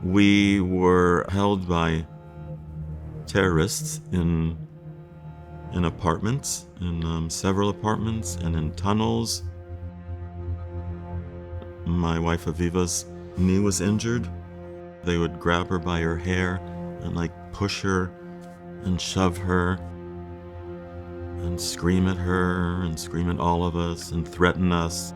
We were held by terrorists in apartments, in several apartments, and in tunnels. My wife Aviva's knee was injured. They would grab her by her hair and push her and shove her and scream at her and scream at all of us and threaten us.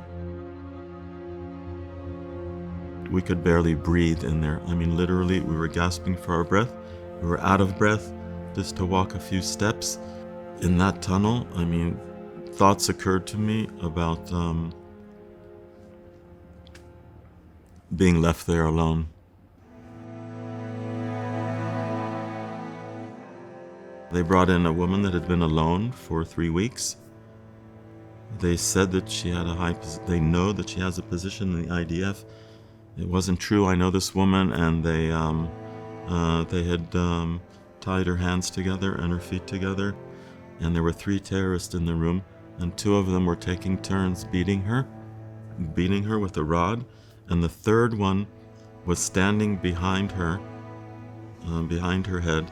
We could barely breathe in there. I mean, literally, we were gasping for our breath. We were out of breath just to walk a few steps. In that tunnel, I mean, thoughts occurred to me about being left there alone. They brought in a woman that had been alone for 3 weeks. They said that she had they know that she has a position in the IDF. It wasn't true. I know this woman, and they had tied her hands together and her feet together, and there were 3 terrorists in the room, and 2 of them were taking turns beating her with a rod, and the 3rd one was standing behind her head,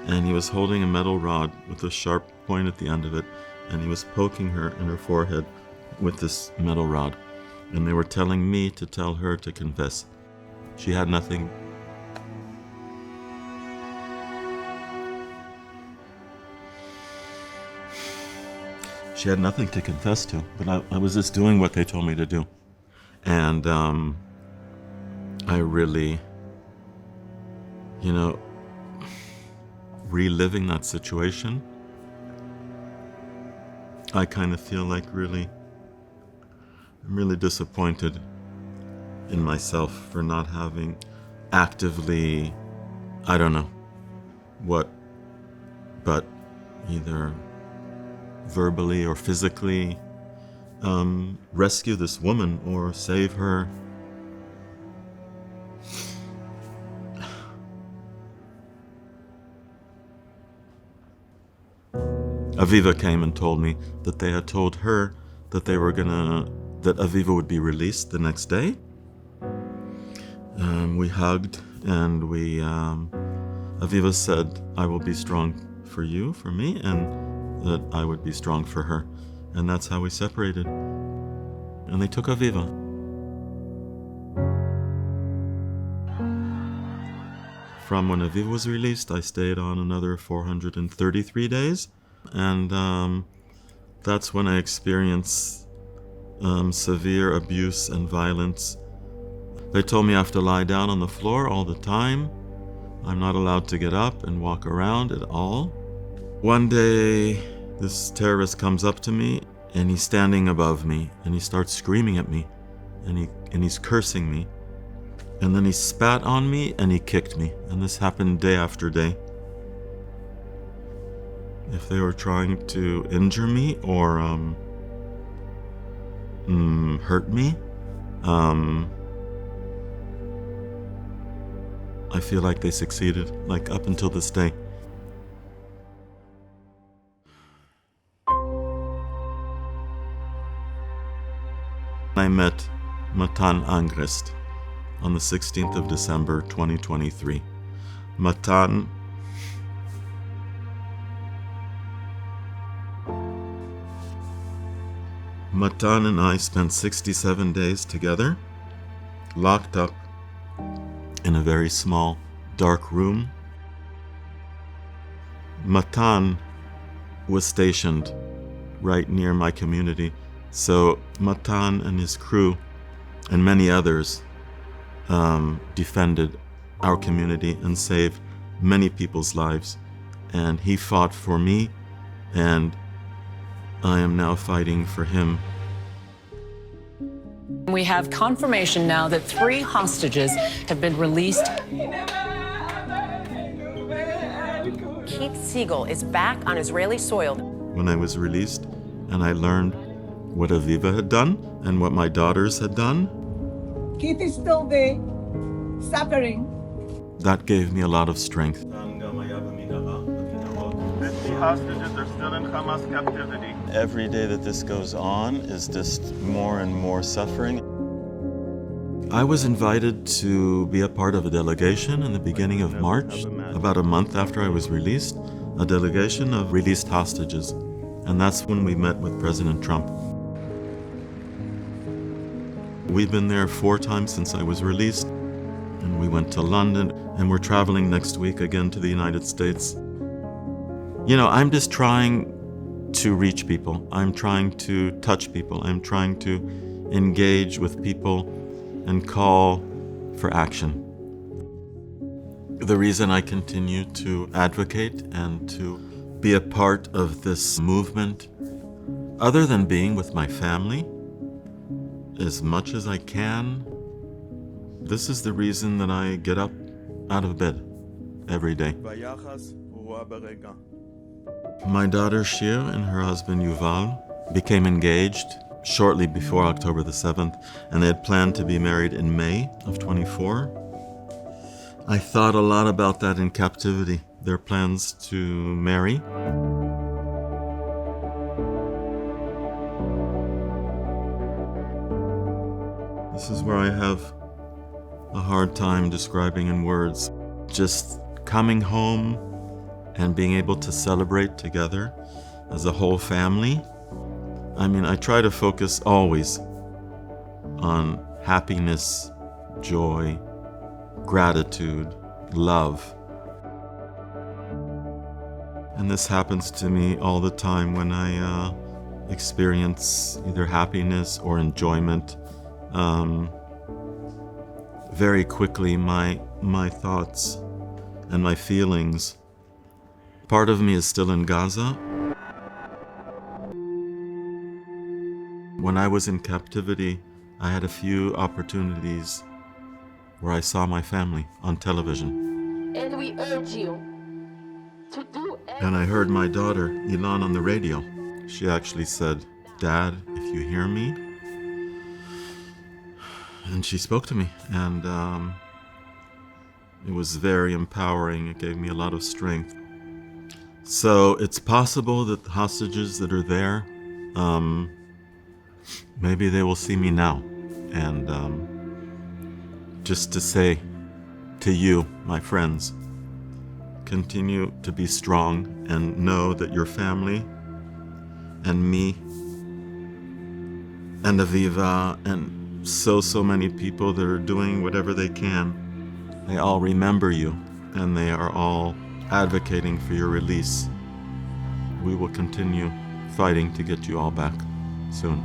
and he was holding a metal rod with a sharp point at the end of it, and he was poking her in her forehead with this metal rod. And they were telling me to tell her to confess. She had nothing. She had nothing to confess to, but I was just doing what they told me to do. And I really, reliving that situation, I kind of feel like I'm really disappointed in myself for not having actively, I don't know what, but either verbally or physically rescue this woman or save her. Aviva came and told me that they had told her that that Aviva would be released the next day. We hugged, and Aviva said, "I will be strong for you, for me, and that I would be strong for her." And that's how we separated. And they took Aviva. From when Aviva was released, I stayed on another 433 days. And that's when I experienced severe abuse and violence. They told me I have to lie down on the floor all the time. I'm not allowed to get up and walk around at all. One day, this terrorist comes up to me, and he's standing above me, and he starts screaming at me, and he's cursing me. And then he spat on me, and he kicked me. And this happened day after day. If they were trying to injure me or hurt me, I feel like they succeeded, up until this day. I met Matan Angrist on the 16th of December 2023. Matan and I spent 67 days together, locked up in a very small, dark room. Matan was stationed right near my community, so Matan and his crew and many others defended our community and saved many people's lives. And he fought for me, and I am now fighting for him. We have confirmation now that 3 hostages have been released. Keith Siegel is back on Israeli soil. When I was released and I learned what Aviva had done and what my daughters had done, Keith is still there, suffering. That gave me a lot of strength. 50 hostages are still in Hamas captivity. Every day that this goes on is just more and more suffering. I was invited to be a part of a delegation in the beginning of March, about a month after I was released, a delegation of released hostages. And that's when we met with President Trump. We've been there 4 times since I was released, and we went to London, and we're traveling next week again to the United States. You know, I'm just trying to reach people. I'm trying to touch people. I'm trying to engage with people and call for action. The reason I continue to advocate and to be a part of this movement, other than being with my family as much as I can, this is the reason that I get up out of bed every day. My daughter Shir and her husband Yuval became engaged shortly before October the 7th, and they had planned to be married in May of 24. I thought a lot about that in captivity, their plans to marry. This is where I have a hard time describing in words. Just coming home and being able to celebrate together as a whole family. I mean, I try to focus always on happiness, joy, gratitude, love. And this happens to me all the time when I experience either happiness or enjoyment. Very quickly, my thoughts and my feelings. Part of me is still in Gaza. When I was in captivity, I had a few opportunities where I saw my family on television. And we urge you to do And I heard my daughter, Ilan, on the radio. She actually said, "Dad, if you hear me." And she spoke to me, and it was very empowering. It gave me a lot of strength. So it's possible that the hostages that are there, maybe they will see me now. And just to say to you, my friends, continue to be strong and know that your family and me and Aviva and so many people that are doing whatever they can, they all remember you and they are all advocating for your release. We will continue fighting to get you all back soon.